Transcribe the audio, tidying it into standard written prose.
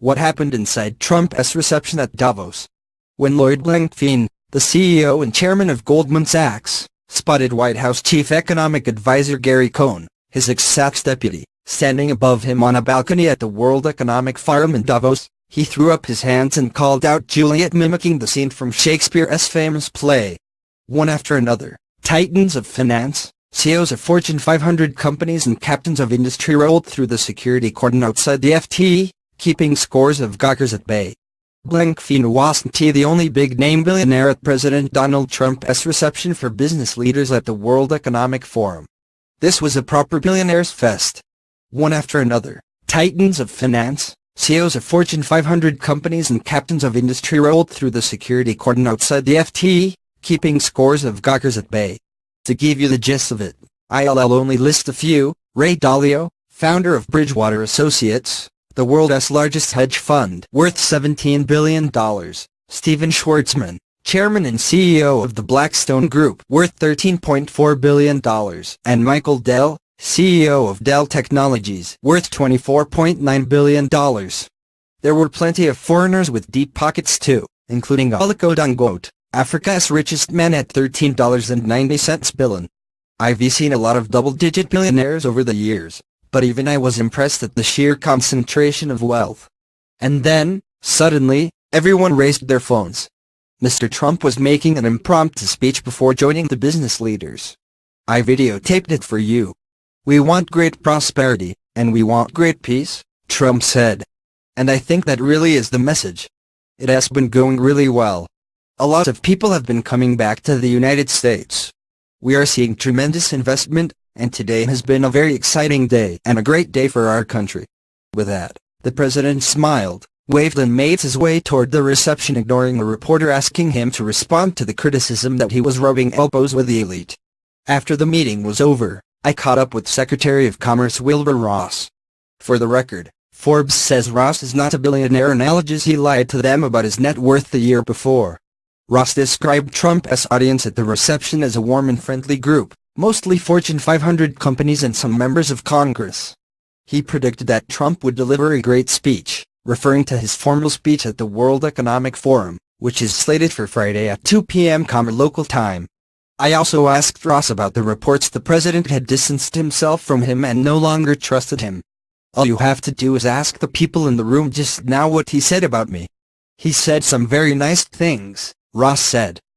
What happened inside Trump's reception at Davos? When Lloyd Blankfein, the CEO and chairman of Goldman Sachs, spotted White House Chief Economic Advisor Gary Cohn, his ex-Sachs deputy, standing above him on a balcony at the World Economic Forum in Davos, he threw up his hands and called out Juliet, mimicking the scene from Shakespeare's famous play. One after another, titans of finance, CEOs of Fortune 500 companies and captains of industry rolled through the security cordon outside the FT, keeping scores of gawkers at bay. Blankfein wasn't the only big-name billionaire at President Donald Trump's reception for business leaders at the World Economic Forum. This was a proper billionaires' fest. One after another, titans of finance, CEOs of Fortune 500 companies and captains of industry rolled through the security cordon outside the FT, keeping scores of gawkers at bay. To give you the gist of it, I'll only list a few: Ray Dalio, founder of Bridgewater Associates, the world's largest hedge fund worth $17 billion, Stephen Schwarzman, chairman and CEO of the Blackstone Group worth $13.4 billion, and Michael Dell, CEO of Dell Technologies worth $24.9 billion. There were plenty of foreigners with deep pockets too, including Aliko Dangote, Africa's richest man at $13.90 billion. I've seen a lot of double-digit billionaires over the years, but even I was impressed at the sheer concentration of wealth. And then, suddenly, everyone raised their phones. Mr. Trump was making an impromptu speech before joining the business leaders. I videotaped it for you. "We want great prosperity, and we want great peace," Trump said. And I think that really is the message. It has been going really well. A lot of people have been coming back to the United States. We are seeing tremendous investment, and today has been a very exciting day and a great day for our country. With that, the president smiled, waved and made his way toward the reception, ignoring a reporter asking him to respond to the criticism that he was rubbing elbows with the elite. After the meeting was over, I caught up with Secretary of Commerce Wilbur Ross. For the record, Forbes says Ross is not a billionaire and alleges he lied to them about his net worth the year before. Ross described Trump's audience at the reception as a warm and friendly group, mostly Fortune 500 companies and some members of Congress. He predicted that Trump would deliver a great speech, referring to his formal speech at the World Economic Forum, which is slated for Friday at 2 p.m. local time. I also asked Ross about the reports the president had distanced himself from him and no longer trusted him. "All you have to do is ask the people in the room just now what he said about me. He said some very nice things," Ross said.